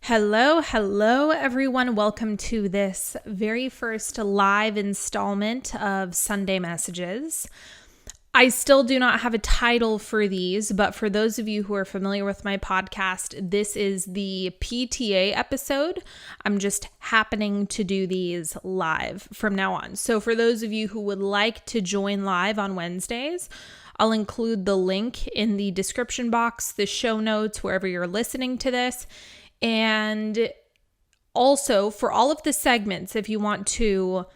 Hello, everyone. Welcome to this very first live installment of Sunday Messages. I still do not have a title for these, but for those of you who are familiar with my podcast, this is the PTA episode. I'm just happening to do these live from now on. So for those of you who would like to join live on Wednesdays, I'll include the link in the description box, the show notes, wherever you're listening to this. And also for all of the segments, if you want to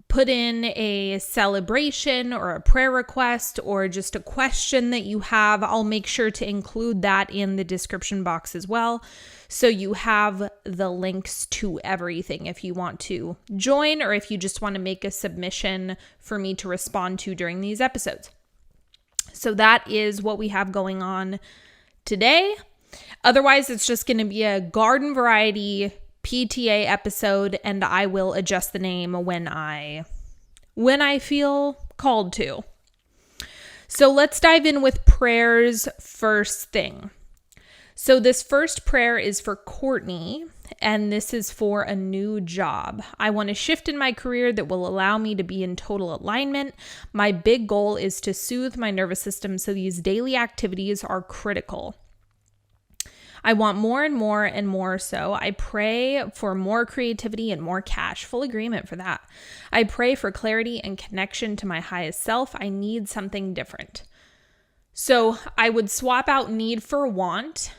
put in a celebration or a prayer request or just a question that you have, I'll make sure to include that in the description box as well. So you have the links to everything if you want to join or if you just want to make a submission for me to respond to during these episodes. So that is what we have going on today. Otherwise, it's just going to be a garden variety PTA episode, and I will adjust the name when I feel called to. So let's dive in with prayers first thing. So this first prayer is for Courtney, and this is for a new job. I want a shift in my career that will allow me to be in total alignment. My big goal is to soothe my nervous system, so these daily activities are critical. I want more and more and more, so I pray for more creativity and more cash. Full agreement for that. I pray for clarity and connection to my highest self. I need something different. So I would swap out need for want,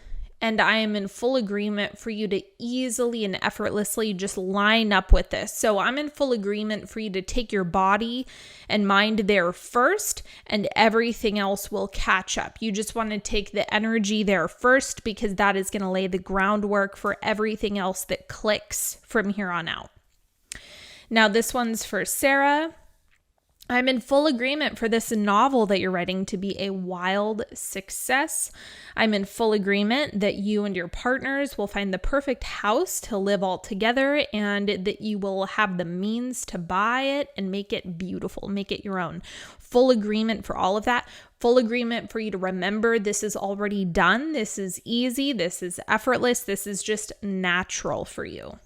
and I am in full agreement for you to easily and effortlessly just line up with this. So I'm in full agreement for you to take your body and mind there first, and everything else will catch up. You just want to take the energy there first because that is going to lay the groundwork for everything else that clicks from here on out. Now this one's for Sarah. I'm in full agreement for this novel that you're writing to be a wild success. I'm in full agreement that you and your partners will find the perfect house to live all together and that you will have the means to buy it and make it beautiful, make it your own. Full agreement for all of that. Full agreement for you to remember this is already done. This is easy. This is effortless. This is just natural for you.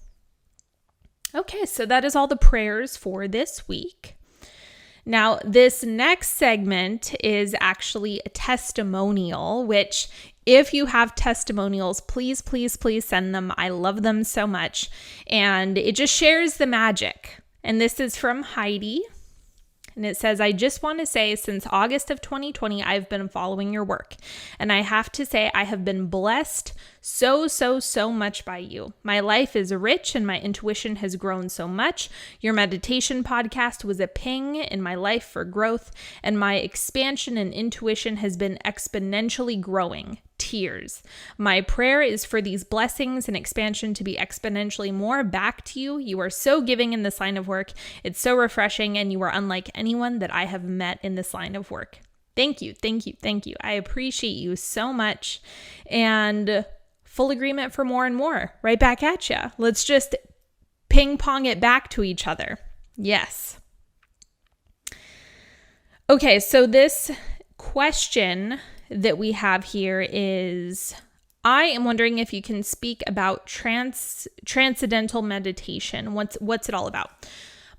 Okay, so that is all the prayers for this week. Now, this next segment is actually a testimonial, which if you have testimonials, please send them. I love them so much. And it just shares the magic. And this is from Heidi. And it says, I just want to say since August of 2020, I've been following your work. And I have to say I have been blessed so much by you. My life is rich and my intuition has grown so much. Your meditation podcast was a ping in my life for growth, and my expansion and intuition has been exponentially growing. Tears. My prayer is for these blessings and expansion to be exponentially more back to you. You are so giving in this line of work. It's so refreshing, and you are unlike anyone that I have met in this line of work. Thank you. I appreciate you so much, and full agreement for more and more. Right back at you. Let's just ping pong it back to each other. Yes. Okay, so this question that we have here is, I am wondering if you can speak about transcendental meditation. What's it all about?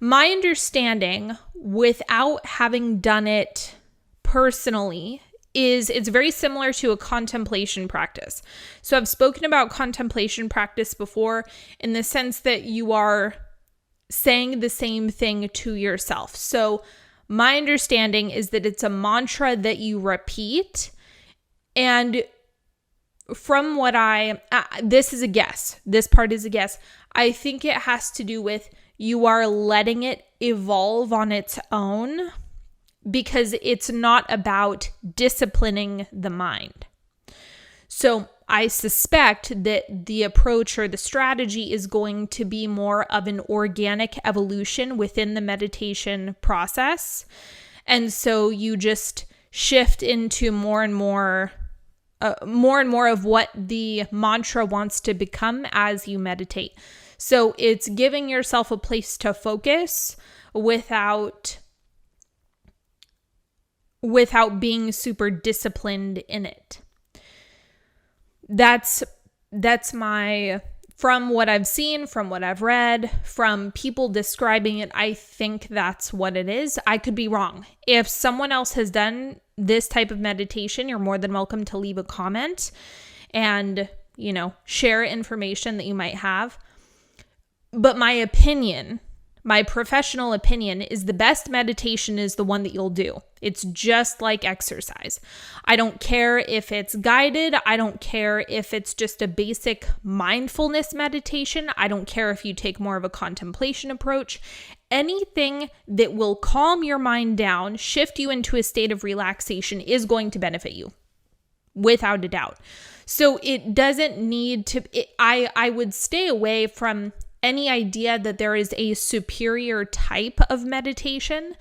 My understanding, without having done it personally, is it's very similar to a contemplation practice. So I've spoken about contemplation practice before in the sense that you are saying the same thing to yourself. So my understanding is that it's a mantra that you repeat. And from what this is a guess. This part is a guess. I think it has to do with you are letting it evolve on its own because it's not about disciplining the mind. So I suspect that the approach or the strategy is going to be more of an organic evolution within the meditation process. And so you just shift into more and more of what the mantra wants to become as you meditate. So it's giving yourself a place to focus without being super disciplined in it. That's from what I've seen, from what I've read, from people describing it, I think that's what it is. I could be wrong. If someone else has done this type of meditation, you're more than welcome to leave a comment and, share information that you might have. But my professional opinion is the best meditation is the one that you'll do. It's just like exercise. I don't care if it's guided. I don't care if it's just a basic mindfulness meditation. I don't care if you take more of a contemplation approach. Anything that will calm your mind down, shift you into a state of relaxation is going to benefit you, without a doubt. So it doesn't need to, I would stay away from any idea that there is a superior type of meditation,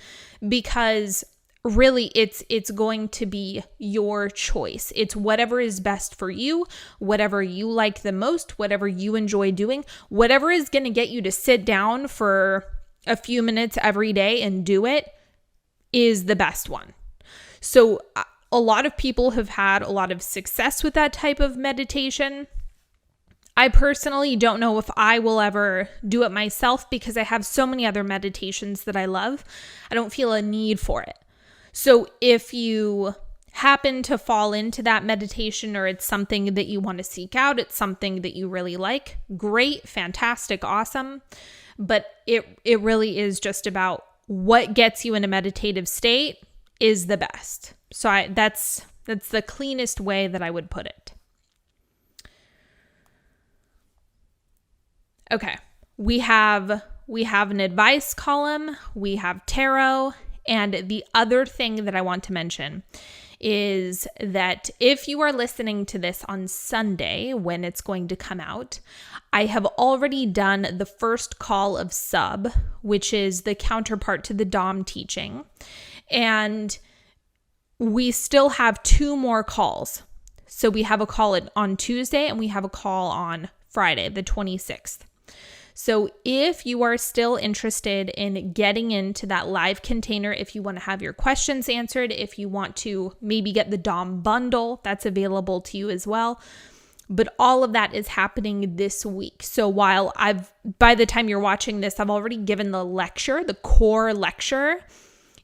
because really it's going to be your choice. It's whatever is best for you, whatever you like the most, whatever you enjoy doing, whatever is going to get you to sit down for a few minutes every day and do it is the best one. So a lot of people have had a lot of success with that type of meditation. I personally don't know if I will ever do it myself because I have so many other meditations that I love. I don't feel a need for it. So if you happen to fall into that meditation, or it's something that you want to seek out, it's something that you really like, great, fantastic, awesome. But it really is just about what gets you in a meditative state is the best. So that's the cleanest way that I would put it. Okay, we have an advice column, we have tarot, and the other thing that I want to mention is that if you are listening to this on Sunday when it's going to come out, I have already done the first call of sub, which is the counterpart to the Dom teaching, and we still have 2 more calls. So we have a call on Tuesday and we have a call on Friday, the 26th. So if you are still interested in getting into that live container, if you want to have your questions answered, if you want to maybe get the Dom bundle, that's available to you as well. But all of that is happening this week. So while by the time you're watching this, I've already given the lecture, the core lecture.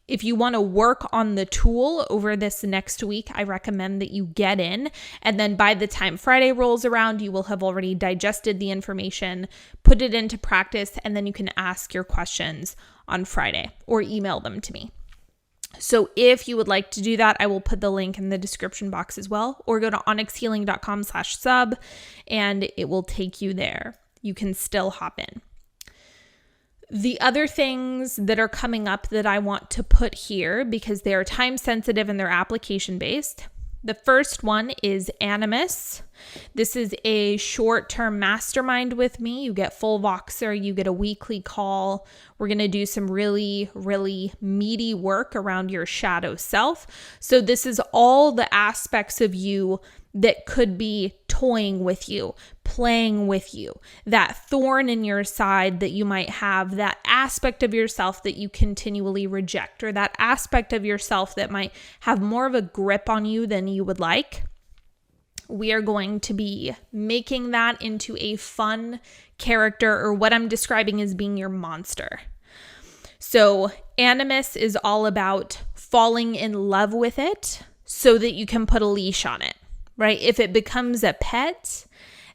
If you want to work on the tool over this next week, I recommend that you get in. And then by the time Friday rolls around, you will have already digested the information, put it into practice, and then you can ask your questions on Friday or email them to me. So if you would like to do that, I will put the link in the description box as well, or go to onyxhealing.com/sub and it will take you there. You can still hop in. The other things that are coming up that I want to put here, because they are time sensitive and they're application based. The first one is Animus. This is a short-term mastermind with me. You get full Voxer, you get a weekly call. We're going to do some really, really meaty work around your shadow self. So this is all the aspects of you that could be toying with you, playing with you, that thorn in your side that you might have, that aspect of yourself that you continually reject, or that aspect of yourself that might have more of a grip on you than you would like. We are going to be making that into a fun character, or what I'm describing as being your monster. So Animus is all about falling in love with it so that you can put a leash on it. Right? If it becomes a pet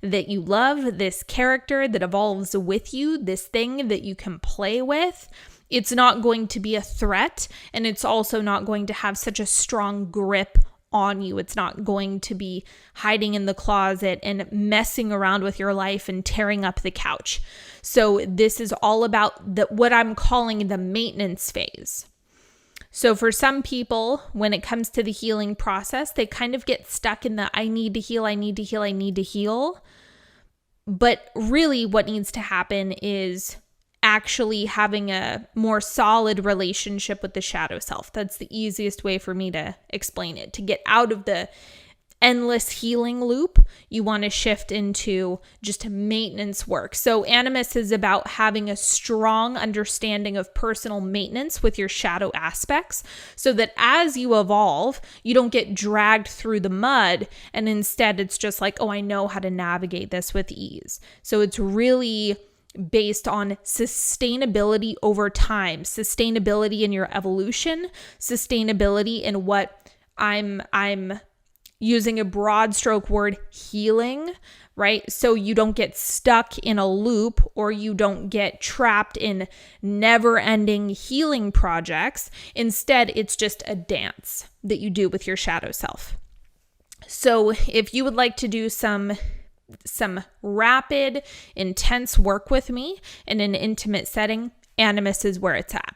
that you love, this character that evolves with you, this thing that you can play with, it's not going to be a threat, and it's also not going to have such a strong grip on you. It's not going to be hiding in the closet and messing around with your life and tearing up the couch. So this is all about what I'm calling the maintenance phase. So for some people, when it comes to the healing process, they kind of get stuck in the I need to heal, I need to heal, I need to heal. But really what needs to happen is actually having a more solid relationship with the shadow self. That's the easiest way for me to explain it, to get out of the endless healing loop, you want to shift into just maintenance work. So Animus is about having a strong understanding of personal maintenance with your shadow aspects so that as you evolve, you don't get dragged through the mud, and instead it's just like, oh, I know how to navigate this with ease. So it's really based on sustainability over time, sustainability in your evolution, sustainability in what I'm using a broad stroke word, healing, right? So you don't get stuck in a loop or you don't get trapped in never-ending healing projects. Instead, it's just a dance that you do with your shadow self. So if you would like to do some rapid, intense work with me in an intimate setting, Animus is where it's at.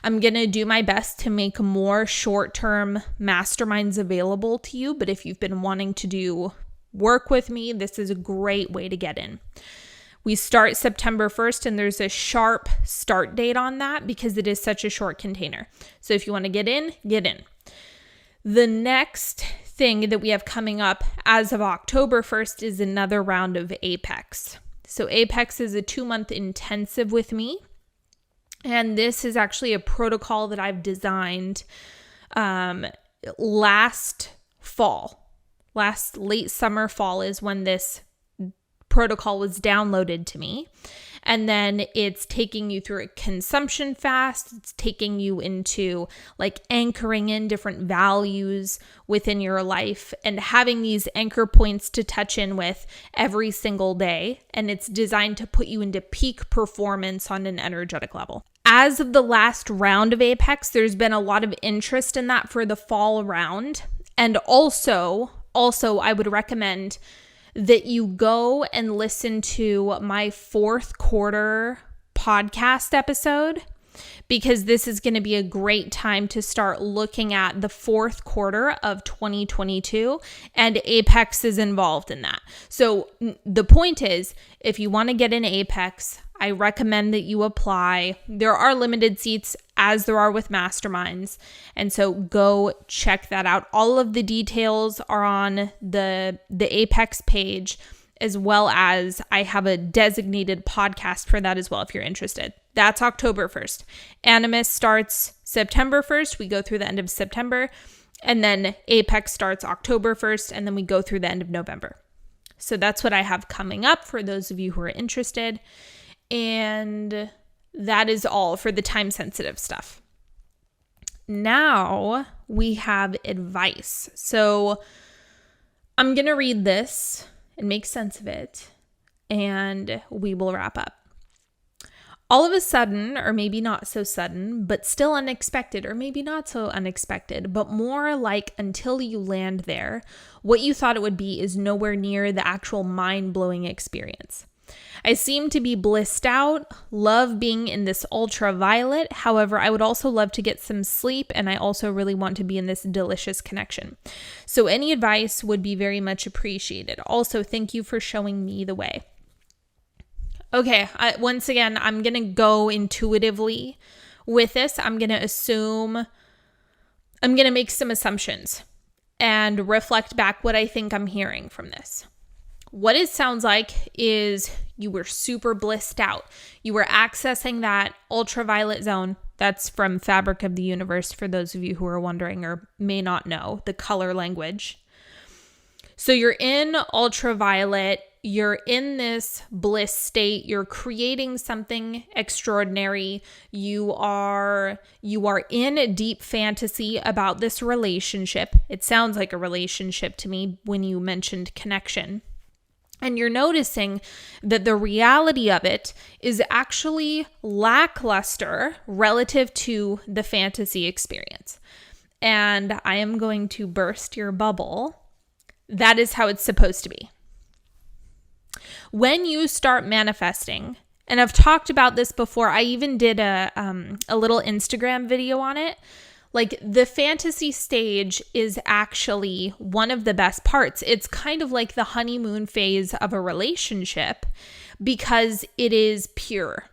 I'm going to do my best to make more short-term masterminds available to you, but if you've been wanting to do work with me, this is a great way to get in. We start September 1st, and there's a sharp start date on that because it is such a short container. So if you want to get in, get in. The next thing that we have coming up as of October 1st is another round of Apex. So Apex is a 2-month intensive with me. And this is actually a protocol that I've designed last late summer, fall is when this protocol was downloaded to me. And then it's taking you through a consumption fast. It's taking you into like anchoring in different values within your life and having these anchor points to touch in with every single day. And it's designed to put you into peak performance on an energetic level. As of the last round of Apex, there's been a lot of interest in that for the fall round. And also I would recommend that you go and listen to my 4th quarter podcast episode, because this is going to be a great time to start looking at the 4th quarter of 2022, and Apex is involved in that. So the point is, if you want to get in Apex, I recommend that you apply. There are limited seats, as there are with masterminds. And so go check that out. All of the details are on the Apex page, as well as I have a designated podcast for that as well if you're interested. That's October 1st. Animus starts September 1st. We go through the end of September. And then Apex starts October 1st. And then we go through the end of November. So that's what I have coming up for those of you who are interested. And that is all for the time-sensitive stuff. Now we have advice. So I'm going to read this and make sense of it, and we will wrap up. All of a sudden, or maybe not so sudden, but still unexpected, or maybe not so unexpected, but more like until you land there, what you thought it would be is nowhere near the actual mind-blowing experience. I seem to be blissed out, love being in this ultraviolet. However, I would also love to get some sleep, and I also really want to be in this delicious connection. So any advice would be very much appreciated. Also, thank you for showing me the way. Okay, once again, I'm going to go intuitively with this. I'm going to make some assumptions and reflect back what I think I'm hearing from this. What it sounds like is you were super blissed out. You were accessing that ultraviolet zone. That's from Fabric of the Universe, for those of you who are wondering or may not know the color language. So you're in ultraviolet. You're in this bliss state. You're creating something extraordinary. You are in deep fantasy about this relationship. It sounds like a relationship to me when you mentioned connection. And you're noticing that the reality of it is actually lackluster relative to the fantasy experience. And I am going to burst your bubble. That is how it's supposed to be. When you start manifesting, and I've talked about this before, I even did a little Instagram video on it. Like, the fantasy stage is actually one of the best parts. It's kind of like the honeymoon phase of a relationship because it is pure.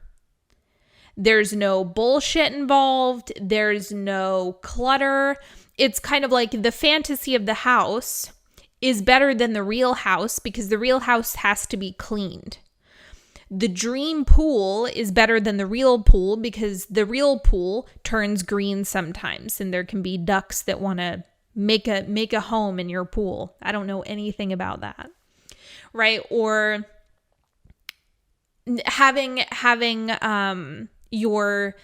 There's no bullshit involved. There's no clutter. It's kind of like the fantasy of the house is better than the real house because the real house has to be cleaned. The dream pool is better than the real pool because the real pool turns green sometimes, and there can be ducks that want to make a home in your pool. I don't know anything about that, right? Or having your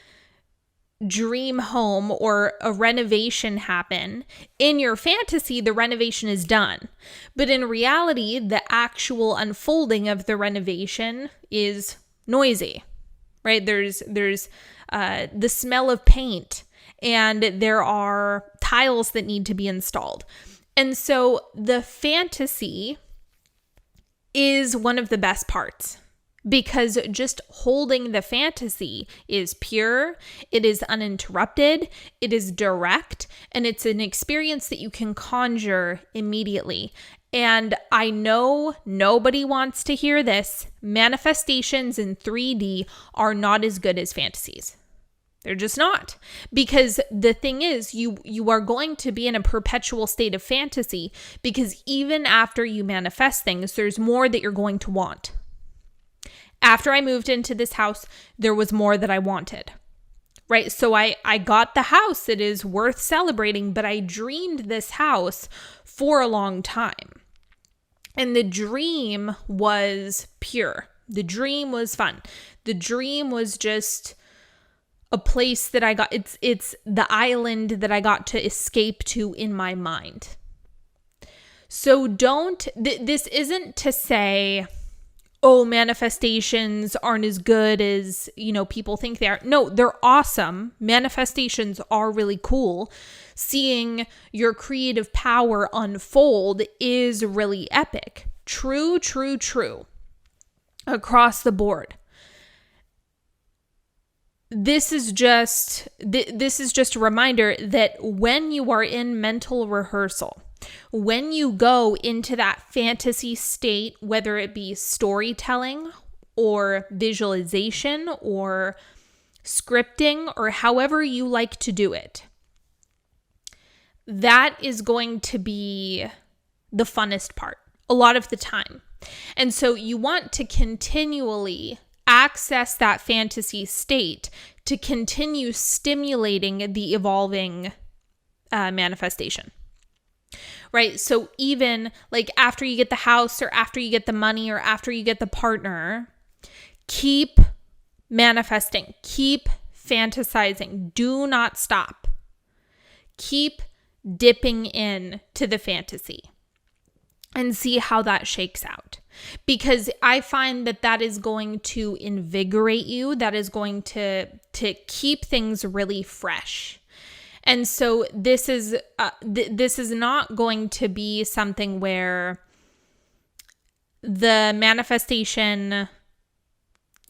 dream home or a renovation happen. In your fantasy, the renovation is done. But in reality, the actual unfolding of the renovation is noisy, right? There's the smell of paint, and there are tiles that need to be installed. And so the fantasy is one of the best parts, because just holding the fantasy is pure, it is uninterrupted, it is direct, and it's an experience that you can conjure immediately. And I know nobody wants to hear this. Manifestations in 3D are not as good as fantasies. They're just not. Because the thing is, you are going to be in a perpetual state of fantasy, because even after you manifest things, there's more that you're going to want. After I moved into this house, there was more that I wanted, right? So I got the house. It is worth celebrating, but I dreamed this house for a long time. And the dream was pure. The dream was fun. The dream was just a place that I got, it's the island that I got to escape to in my mind. So this isn't to say, oh, manifestations aren't as good as, people think they are. No, they're awesome. Manifestations are really cool. Seeing your creative power unfold is really epic. True. Across the board. This is just a reminder that when you are in mental rehearsal, when you go into that fantasy state, whether it be storytelling or visualization or scripting or however you like to do it, that is going to be the funnest part a lot of the time. And so you want to continually access that fantasy state to continue stimulating the evolving manifestation. Right? So even like after you get the house or after you get the money or after you get the partner, keep manifesting, keep fantasizing. Do not stop. Keep dipping in to the fantasy and see how that shakes out. Because I find that is going to invigorate you. That is going to keep things really fresh. And so this is not going to be something where the manifestation,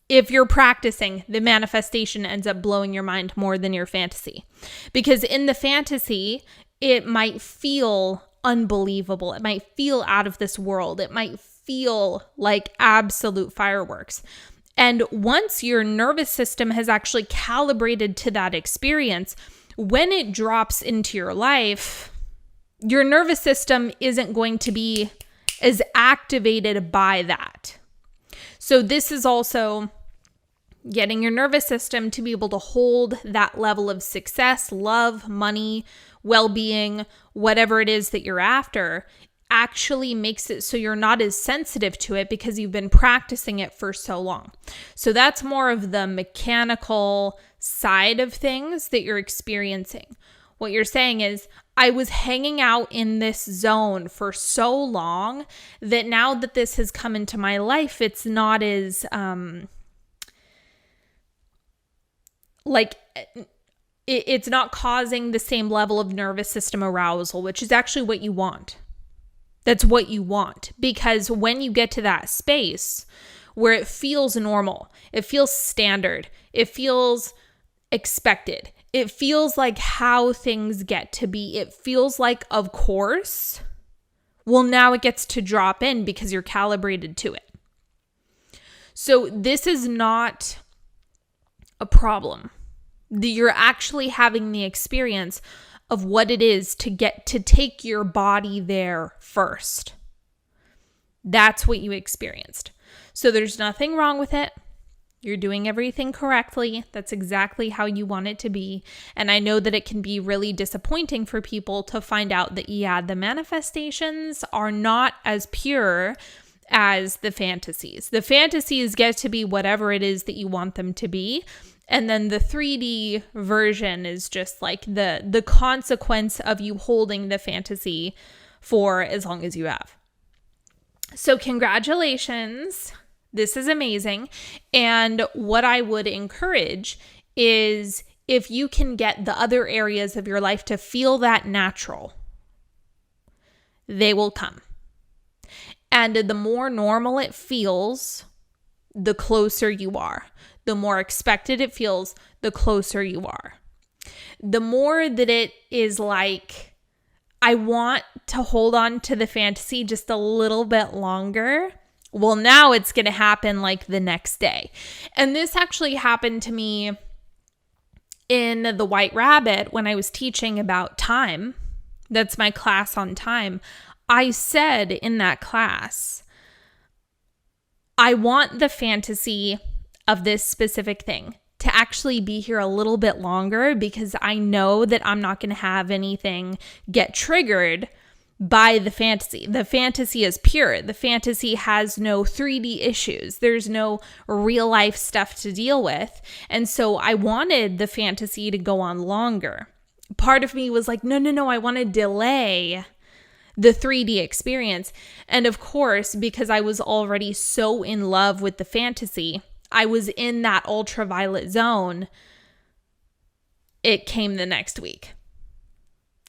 if you're practicing, the manifestation ends up blowing your mind more than your fantasy. Because in the fantasy, it might feel unbelievable. It might feel out of this world. It might feel like absolute fireworks. And once your nervous system has actually calibrated to that experience, when it drops into your life, your nervous system isn't going to be as activated by that. So this is also getting your nervous system to be able to hold that level of success, love, money, well-being, whatever it is that you're after, actually makes it so you're not as sensitive to it because you've been practicing it for so long. So that's more of the mechanical side of things that you're experiencing. What you're saying is, I was hanging out in this zone for so long that now that this has come into my life, it's not as it's not causing the same level of nervous system arousal, which is actually what you want. That's what you want. Because when you get to that space where it feels normal, it feels standard, it feels expected, it feels like how things get to be, it feels like, of course, well, now it gets to drop in because you're calibrated to it. So this is not a problem. You're actually having the experience of what it is to take your body there first. That's what you experienced. So there's nothing wrong with it. You're doing everything correctly. That's exactly how you want it to be. And I know that it can be really disappointing for people to find out that, the manifestations are not as pure as the fantasies. The fantasies get to be whatever it is that you want them to be. And then the 3D version is just like the consequence of you holding the fantasy for as long as you have. So congratulations. This is amazing. And what I would encourage is if you can get the other areas of your life to feel that natural, they will come. And the more normal it feels, the closer you are. The more expected it feels, the closer you are. The more that it is like, I want to hold on to the fantasy just a little bit longer. Well, now it's going to happen like the next day. And this actually happened to me in the White Rabbit when I was teaching about time. That's my class on time. I said in that class, I want the fantasy of this specific thing to actually be here a little bit longer because I know that I'm not going to have anything get triggered by the fantasy. The fantasy is pure. The fantasy has no 3D issues. There's no real life stuff to deal with. And so I wanted the fantasy to go on longer. Part of me was like, no, I want to delay the 3D experience. And of course, because I was already so in love with the fantasy, I was in that ultraviolet zone. It came the next week.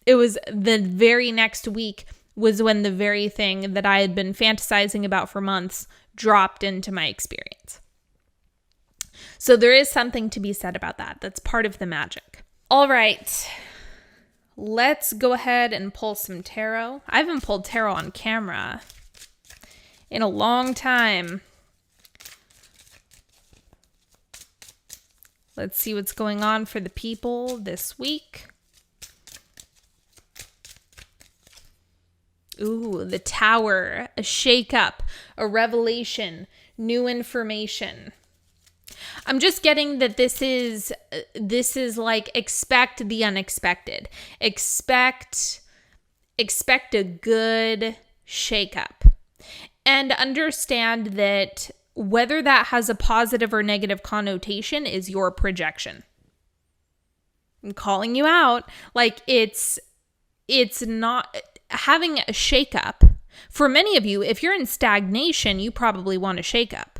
It was the very next week was when the very thing that I had been fantasizing about for months dropped into my experience. So there is something to be said about that. That's part of the magic. All right. Let's go ahead and pull some tarot. I haven't pulled tarot on camera in a long time. Let's see what's going on for the people this week. Ooh, the Tower, a shakeup, a revelation, new information. I'm just getting that this is like expect the unexpected. Expect a good shakeup. And understand that whether that has a positive or negative connotation is your projection. I'm calling you out. Like it's not having a shakeup. For many of you, if you're in stagnation, you probably want a shakeup.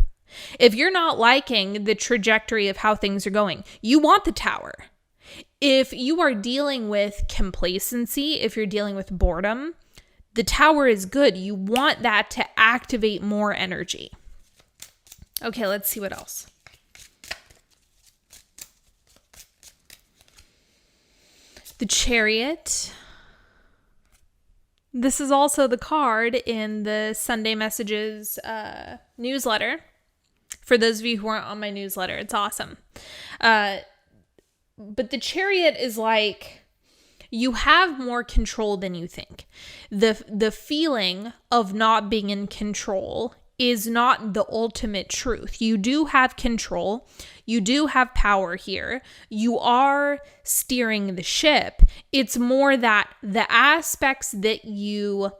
If you're not liking the trajectory of how things are going, you want the Tower. If you are dealing with complacency, if you're dealing with boredom, the Tower is good. You want that to activate more energy. Okay, let's see what else. The Chariot. This is also the card in the Sunday Messages newsletter. For those of you who aren't on my newsletter, it's awesome. But the Chariot is like, you have more control than you think. The feeling of not being in control is not the ultimate truth. You do have control. You do have power here. You are steering the ship. It's more that the aspects that you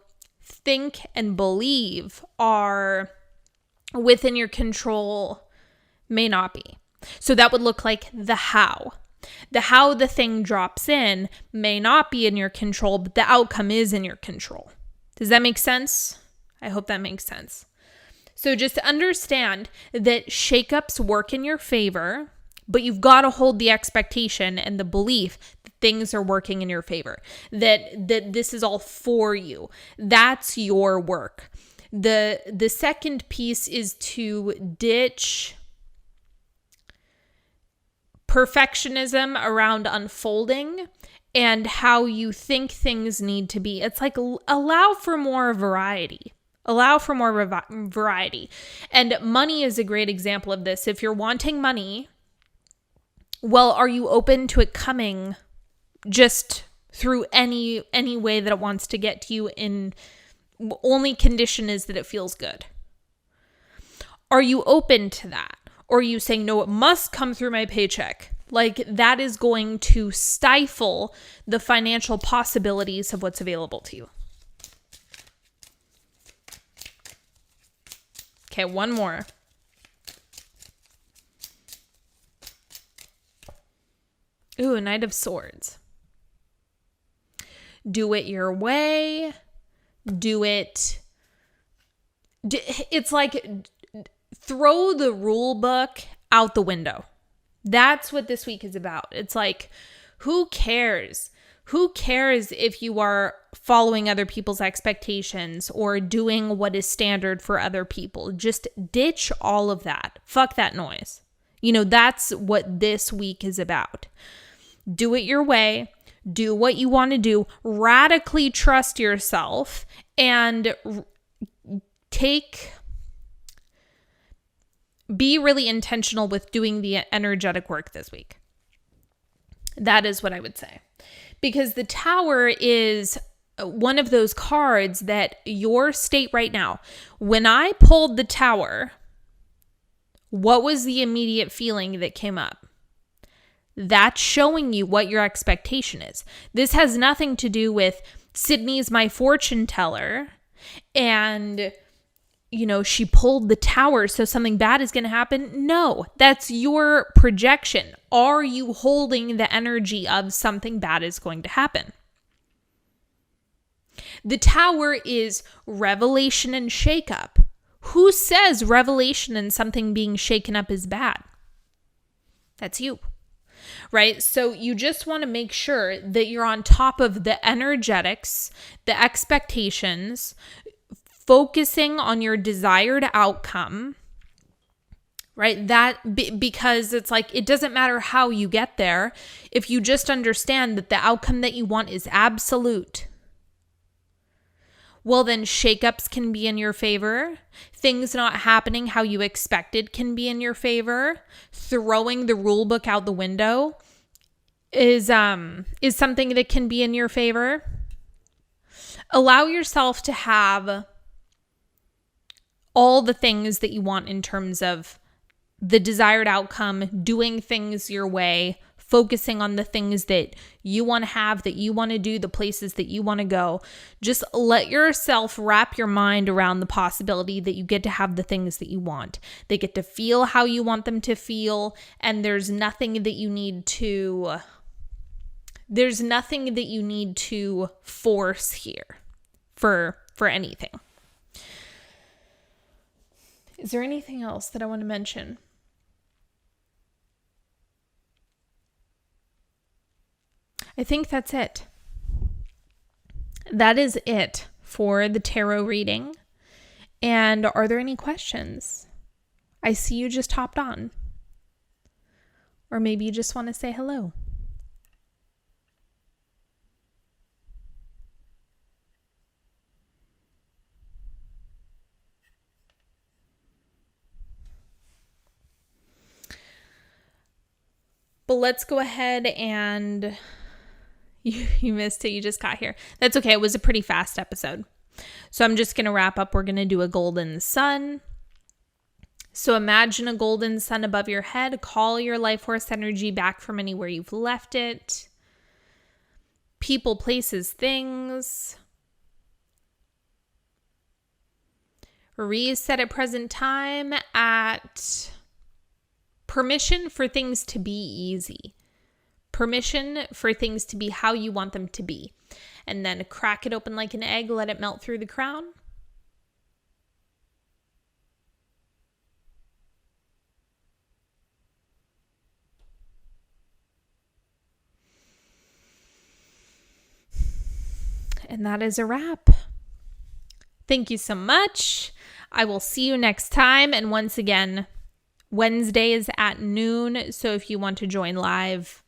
think and believe are within your control may not be. So that would look like the how. The how the thing drops in may not be in your control, but the outcome is in your control. Does that make sense? I hope that makes sense. So just understand that shakeups work in your favor, but you've got to hold the expectation and the belief that things are working in your favor, that this is all for you. That's your work. The second piece is to ditch perfectionism around unfolding and how you think things need to be. It's like allow for more variety. Allow for more variety. And money is a great example of this. If you're wanting money, well, are you open to it coming just through any way that it wants to get to you. In only condition is that it feels good. Are you open to that? Or are you saying, no, it must come through my paycheck? Like, that is going to stifle the financial possibilities of what's available to you. Okay, one more. Ooh, Knight of Swords. Do it your way. It's like throw the rule book out the window. That's what this week is about. It's like, who cares? Who cares if you are following other people's expectations or doing what is standard for other people? Just ditch all of that. Fuck that noise. That's what this week is about. Do it your way. Do what you want to do. Radically trust yourself and be really intentional with doing the energetic work this week. That is what I would say. Because the Tower is one of those cards that your state right now, when I pulled the Tower, what was the immediate feeling that came up? That's showing you what your expectation is. This has nothing to do with Sydney's my fortune teller and she pulled the Tower, so something bad is going to happen. No, that's your projection. Are you holding the energy of something bad is going to happen? The Tower is revelation and shakeup. Who says revelation and something being shaken up is bad? That's you, right? So you just want to make sure that you're on top of the energetics, the expectations, focusing on your desired outcome, right? Because it's like, it doesn't matter how you get there. If you just understand that the outcome that you want is absolute, well, then shakeups can be in your favor. Things not happening how you expected can be in your favor. Throwing the rule book out the window is something that can be in your favor. Allow yourself to have all the things that you want in terms of the desired outcome, doing things your way, focusing on the things that you want to have, that you want to do, the places that you want to go. Just let yourself wrap your mind around the possibility that you get to have the things that you want. They get to feel how you want them to feel, and there's nothing that you need to force here for anything. Is there anything else that I want to mention? I think that's it. That is it for the tarot reading. And are there any questions? I see you just hopped on. Or maybe you just want to say hello. But let's go ahead and you missed it. You just got here. That's okay. It was a pretty fast episode. So I'm just going to wrap up. We're going to do a golden sun. So imagine a golden sun above your head. Call your life force energy back from anywhere you've left it. People, places, things. Reset at present time at permission for things to be easy. Permission for things to be how you want them to be. And then crack it open like an egg, let it melt through the crown. And that is a wrap. Thank you so much. I will see you next time. And once again, Wednesdays at noon. So if you want to join live,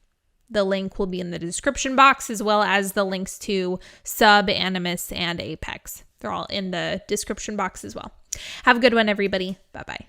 the link will be in the description box, as well as the links to Sub, Animus, and Apex. They're all in the description box as well. Have a good one, everybody. Bye-bye.